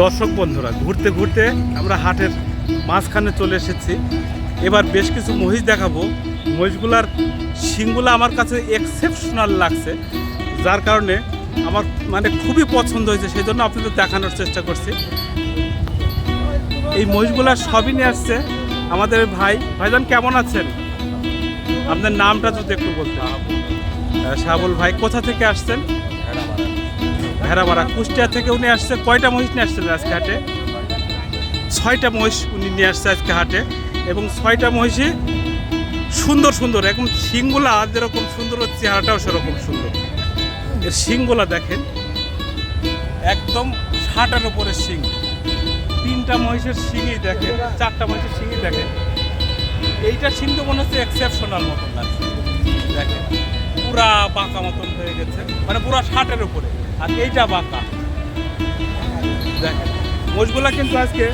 দর্শক বন্ধুরা, ঘুরতে ঘুরতে আমরা হাটের মাঝখানে চলে এসেছি। এবার বেশ কিছু মহিষ দেখাবো। মহিষগুলার শিংগুলো আমার কাছে এক্সেপশনাল লাগছে, যার কারণে আমার খুবই পছন্দ হয়েছে, সেই জন্য আপনাদের দেখানোর চেষ্টা করছি। এই মহিষগুলা সবই নিয়ে আসছে আমাদের ভাইজান। কেমন আছেন? আপনার নামটা যদি একটু বলতেন। শাহাবুল ভাই, কোথা থেকে আসছেন? ভেড়ামারা, কুষ্টিয়া থেকে উনি আসছে। কয়টা মহিষ নিয়ে আসছেন আজকে হাটে? 6টা মহিষ উনি নিয়ে আসছে আজকে হাটে, এবং 6টা মহিষই সুন্দর সুন্দর, এখন শিংগুলা যেরকম সুন্দর, চেহারাটাও সেরকম সুন্দর। এর শিংগুলা দেখেন, একদম 60-এর উপরে শিং। 3টা মহিষের শিংই দেখেন, 4টা মহিষের শিংই দেখেন। এইটা শিং তো মনে হচ্ছে এক্সেপশনাল মতন লাগছে। দেখেন পুরা বাঁকা মতন হয়ে গেছে, পুরা 60-এর উপরে, আর এইটা বাঁকা। দেখেন মহিষগুলা কিন্তু আজকে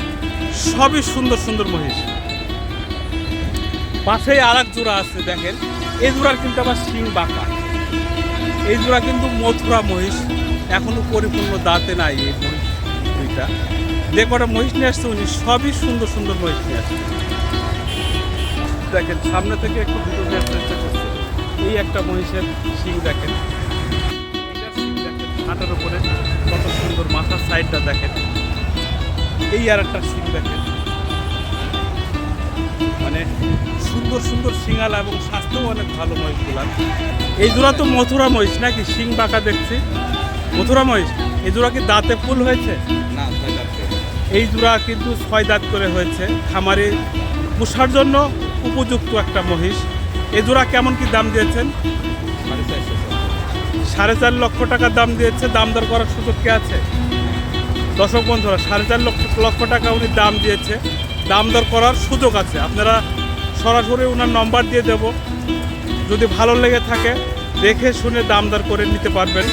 সবই সুন্দর সুন্দর মহিষ। পাশেই আর এক জোড়া আছে, দেখেন এই জোড়ার কিন্তু আবার শিং বাঁকা। এই জোড়া কিন্তু মথুরা মহিষ, এখনো পরিপূর্ণ দাঁতে নাই। এই মহিষ দুইটা যে কটা মহিষ নিয়ে আসছে উনি সবই সুন্দর সুন্দর মহিষ নিয়ে আসছে। দেখেন সামনে থেকে একটু ভিডিও নেওয়ার চেষ্টা করছে। এই একটা মহিষের শিং দেখেন, এটার শিং দেখেন 60-এর উপরে, কত সুন্দর মাথার সাইডটা দেখেন। এই আর একটা শিং দেখেন, সুন্দর সুন্দর শিঙালা এবং স্বাস্থ্যও অনেক ভালো মহিষগুলার। এই জোড়া তো মথুরা মহিষ নাকি? শিং বাঁকা দেখছি, মথুরা মহিষ। এই জোড়া কি দাঁতে ফুল হয়েছে? না, 6 দাঁত। এই জোড়া কিন্তু 6 দাঁত করে হয়েছে। খামারে পোষার জন্য উপযুক্ত একটা মহিষ। এই জোড়া কেমন কি দাম দিয়েছেন? 4.5 লক্ষ টাকার দাম দিয়েছে। দাম দর করার সুযোগ কি আছে? দর্শক বন্ধুরা, 4.5 লক্ষ টাকা উনি দাম দিয়েছে, দাম দর করার সুযোগ আছে। আপনারা সরাসরি ওনার নম্বর দিয়ে দেব, যদি ভালো লেগে থাকে দেখে শুনে দাম দর করে নিতে পারবেন।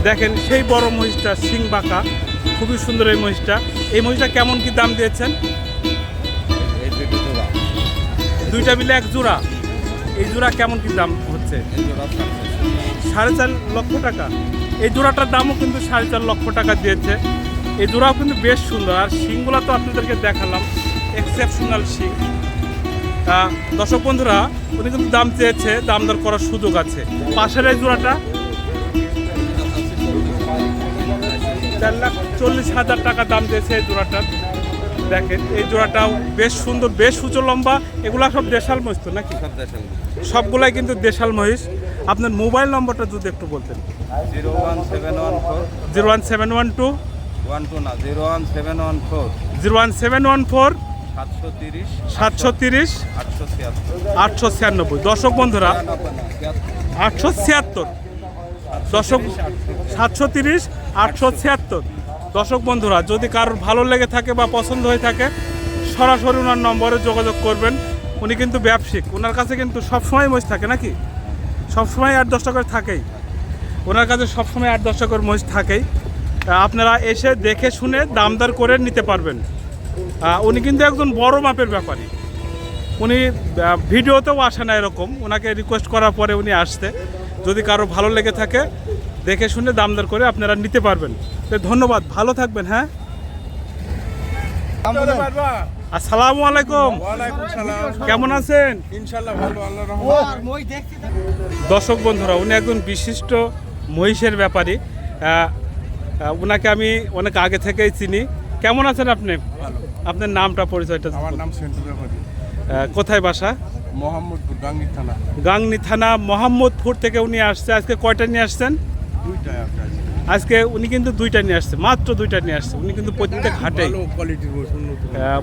দেখেন সেই বড় মহিষটা, শিং বাঁকা, খুবই সুন্দর এই মহিষটা। এই মহিষটা কেমন কি দাম দিয়েছেন? দুইটা মিলে এক জোড়া। এই জোড়া কেমন কি দাম হচ্ছে? 4.5 লক্ষ টাকা। এই জোড়াটার দামও কিন্তু 4.5 লক্ষ টাকা দিয়েছে। এই জোড়াও কিন্তু বেশ সুন্দর, আর শিংগুলো তো আপনাদেরকে দেখালাম, এক্সেপশনাল শিং। দর্শক বন্ধুরা, উনি কিন্তু দাম চেয়েছে, দাম দর করার সুযোগ আছে। পাশের এই জোড়াটা 4,40,000 টাকা দাম দিয়েছে এই জোড়াটার। দেখেন এই জোড়াটাও বেশ সুন্দর, বেশ উঁচু লম্বা। এগুলা সব দেশাল মহিষ তো নাকি? সবগুলাই কিন্তু দেশাল মহিষ। আপনার মোবাইল নম্বরটা যদি একটু বলতেন। 01712 730 896। দর্শক বন্ধুরা, 876। দর্শক 730 876। দর্শক বন্ধুরা, যদি কারোর ভালো লেগে থাকে বা পছন্দ হয়ে থাকে সরাসরি ওনার নম্বরে যোগাযোগ করবেন। উনি কিন্তু ব্যবসায়িক, ওনার কাছে কিন্তু সবসময় মহিষ থাকে নাকি? সবসময় 8-10 করে থাকেই ওনার কাছে, সবসময় 8-10 করে মহিষ থাকেই। আপনারা এসে দেখে শুনে দাম দর করে নিতে পারবেন। উনি কিন্তু একজন বড় মাপের ব্যাপারী। উনি ভিডিওতেও আসে না এরকম, ওনাকে রিকোয়েস্ট করার পরে উনি আসছে। যদি কারো ভালো লেগে থাকে দেখে শুনে দাম দর করে আপনারা নিতে পারবেন। তো ধন্যবাদ, ভালো থাকবেন। হ্যাঁ, আসসালামু আলাইকুম। কেমন আছেন? ইনশাআল্লাহ ভালো, আল্লাহর রহমতে। দর্শক বন্ধুরা, উনি একজন বিশিষ্ট মহিষের ব্যাপারী। ওনাকে আমি অনেক আগে থেকেই চিনি। কেমন আছেন আপনি? ভালো। আপনার নামটা, পরিচয়টা? আমার নাম সেন্টু ব্যাপারী। কোথায় বাসা? মোহাম্মদপুর, গাংনী থানা। গাংনী থানা, মোহাম্মদপুর থেকে উনি আসছে। আজকে কয়টা নিয়ে আসছেন? 2টা। আজকে উনি কিন্তু 2টা নিয়ে আসছে, মাত্র 2টা নিয়ে আসছে। উনি কিন্তু প্রত্যেক হাটেই,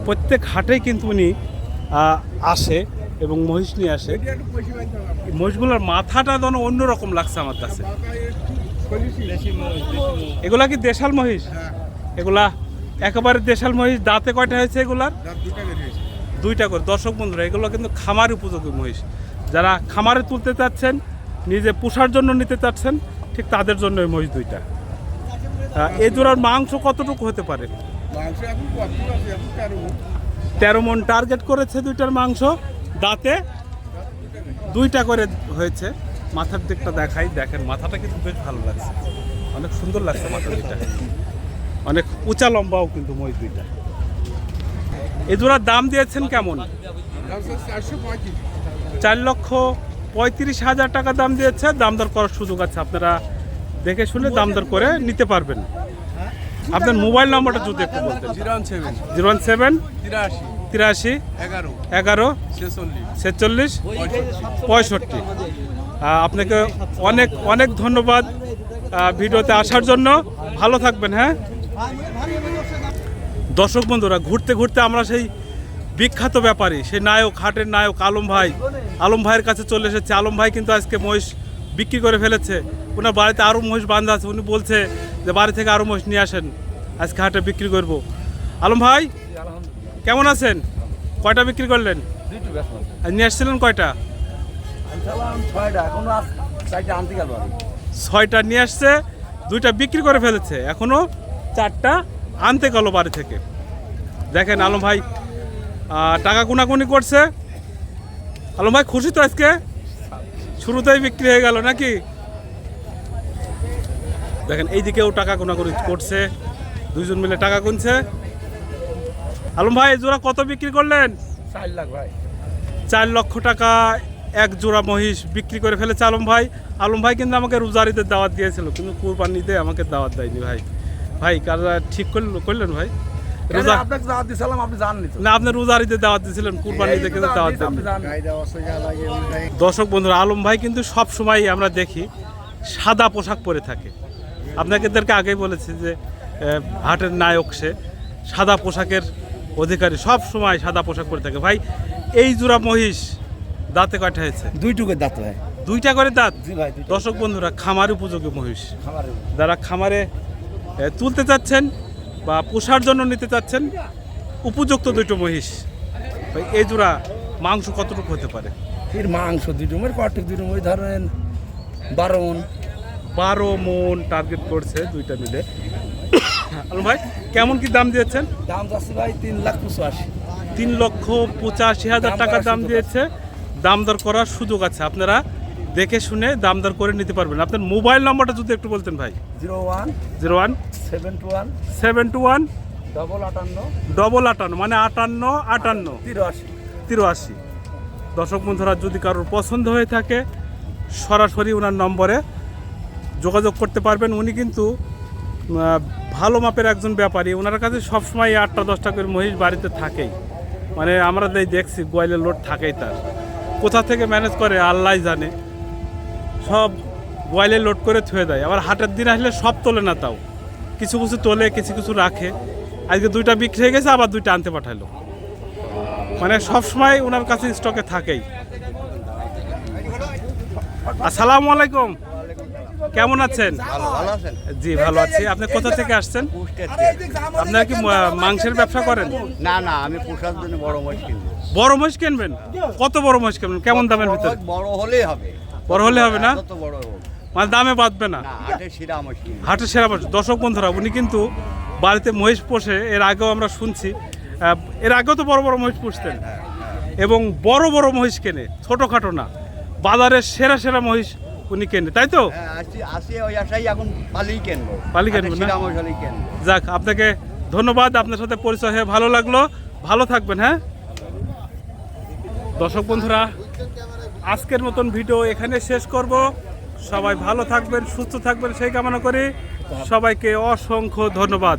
প্রত্যেক হাটেই কিন্তু উনি আসে এবং মহিষ নিয়ে আসে। মহিষগুলোর মাথাটা যেন অন্যরকম লাগছে আমার কাছে। এগুলা কি দেশাল মহিষ? এগুলা একেবারে দেশাল মহিষ। দাঁতে কয়টা হয়েছে এগুলার? 2টা করে। দর্শক বন্ধুরা, এগুলো কিন্তু খামার উপযোগী মহিষ। যারা খামারে তুলতে চাচ্ছেন, নিজে পোষার জন্য নিতে চাচ্ছেন, ঠিক তাদের জন্য এই মহিষ 2টা। এই জোড়ার মাংস কতটুকু হতে পারে? 13 মণ টার্গেট করেছে 2টার মাংস। দাঁতে 2টা করে হয়েছে। মাথার দিকটা দেখাই, দেখেন মাথাটা কিন্তু বেশ ভালো লাগছে, অনেক সুন্দর লাগছে মাথা দুইটা। অনেক উঁচা লম্বাও কিন্তু মহিষ দুইটা। এই জোড়ার দাম দিয়েছেন কেমন? 4,35,000 টাকা দাম দিয়েছে। দাম দর করার সুযোগ আছে, আপনারা দেখে শুনে দাম দর করে নিতে পারবেন। আপনার মোবাইল নাম্বারটা যদি একটু বলতেন। 017 83 11 46 65। আপনাকে অনেক অনেক ধন্যবাদ ভিডিওতে আসার জন্য। ভালো থাকবেন। হ্যাঁ দর্শক বন্ধুরা, ঘুরতে ঘুরতে আমরা সেই বিখ্যাত ব্যাপারী, সেই নায়ক, হাটের নায়ক আলম ভাইয়ের কাছে চলে এসেছে। আলম ভাই কিন্তু আজকে মহিষ বিক্রি করে ফেলেছে। ওনার বাড়িতে আরও মহিষ বাঁধা আছে। উনি বলছে যে বাড়ি থেকে আরও মহিষ নিয়ে আসেন, আজকে হাটে বিক্রি করব। আলম ভাই কেমন আছেন? কয়টা বিক্রি করলেন? নিয়ে আসছিলেন কয়টা? 6টা নিয়ে আসছে, 2টা বিক্রি করে ফেলেছে, এখনো 4টা আনতে গেল বাড়ি থেকে। দেখেন আলম ভাই টাকা গুনাগুনি করছে। আলম ভাই খুশি তো? আজকে শুরুতেই বিক্রি হয়ে গেল নাকি? দেখেন এইদিকেও টাকা গুনাগুনি করছে, দুইজন মিলে টাকা গুনছে। আলম ভাই জোড়া কত বিক্রি করলেন? 4 লাখ ভাই। 4 লক্ষ টাকা এক জোড়া মহিষ বিক্রি করে ফেলেছে আলম ভাই। আলম ভাই কিন্তু আমাকে রোজারিতে দাওয়াত দিয়েছিল, কিন্তু কুরবানিতে আমাকে দাওয়াত দেয়নি ভাই। ভাই কাজটা ঠিক করলেন ভাই? রোজা আপনাকে দাওয়াত দিছিলাম, আপনি জানেন তো না, আপনি রোজারিতে দাওয়াত দিয়েছিলেন, কুরবানিতে কিন্তু দাওয়াত দেননি। দর্শক বন্ধুরা, আলম ভাই কিন্তু সব সময় আমরা দেখি সাদা পোশাক পরে থাকে। আপনাদেরকে আগেই বলেছি যে হাটের নায়ক, সে সাদা পোশাকের অধিকারী, সব সময় সাদা পোশাক পরে থাকে। ভাই এই জোড়া মহিষ দাঁতে কয়টা হয়েছে? 2 দাঁত ভাই। 2টা করে দাঁত। জি ভাই। দর্শক বন্ধুরা, খামার উপযোগী মহিষ, যারা খামারে তুলতে চাচ্ছেন বা পোষার জন্য নিতে চাচ্ছেন, উপযুক্ত 2টো মহিষ। ভাই এই জোড়া মাংস কতটুকু হতে পারে? এর মাংস 2 রুমের কটক 2 রুম ওই ধরেন 12 মণ। 12 মণ টার্গেট করছে 2টা মিলে। আলম ভাই কেমন কি দাম দিয়েছেন? দাম যাচ্ছে ভাই 3,85,000। 3,85,000 টাকা দাম দিয়েছে। দাম দর করার সুযোগ আছে, আপনারা দেখে শুনে দাম দর করে নিতে পারবেন। আপনার মোবাইল নাম্বারটা যদি একটু বলতেন ভাই। 01 721 721 58 মানে 58 83। দর্শক বন্ধুরা, যদি কারোর পছন্দ হয়ে থাকে সরাসরি ওনার নম্বরে যোগাযোগ করতে পারবেন। উনি কিন্তু ভালো মাপের একজন ব্যাপারী। ওনার কাছে সবসময় 8টা-10টা করে মহিষ বাড়িতে থাকেই, মানে আমরা দেখছি গোয়ালের লোড থাকেই। তার কোথা থেকে ম্যানেজ করে আল্লাহ জানে, সব গোয়ালের লোড করে থুয়ে দেয়। আবার হাটের দিন আসলে সব তোলে না, তাও কিছু কিছু তোলে, কিছু কিছু রাখে। আজকে 2টা বিক্রি হয়ে গেছে, আবার 2টা আনতে পাঠালো, মানে সবসময় ওনার কাছে স্টকে থাকেই। আসসালামু আলাইকুম, কেমন আছেন? জি ভালো আছি। আপনি কোথা থেকে আসছেন? আপনারা কি মাংসের ব্যবসা করেন? না না, আমি পোষার জন্য বড় মহিষ কিনবো। বড় মহিষ কিনবেন? কত বড় মহিষ কিনবেন? কেমন দামের ভিতরে? বড় হলেই হবে। বড় হলে হবে না, যত বড় হোক, মানে দামে বাঁধবে না। না হাটের সেরা মহিষ কিনবো। হাটের সেরা মহিষ। দর্শক বন্ধুরা, উনি কিন্তু বাড়িতে মহিষ পোষে। এর আগেও আমরা শুনছি, এর আগেও তো বড় বড় মহিষ পুষতেন, এবং বড় বড় মহিষ কেনে, ছোটোখাটো না। বাজারের সেরা সেরা মহিষ উনি কেনে, তাই তো? হ্যাঁ, আসি ওই আশাই এখন পালি কিনবো। পালি কিনবো না? সেরা মহিষ হলেই কিনবো। যাক, আপনাকে ধন্যবাদ, আপনার সাথে পরিচয় হয়ে ভালো লাগলো। ভালো থাকবেন। হ্যাঁ দর্শক বন্ধুরা, আজকের মতন ভিডিও এখানে শেষ করব। সবাই ভালো থাকবেন, সুস্থ থাকবেন সেই কামনা করি। সবাইকে অসংখ্য ধন্যবাদ।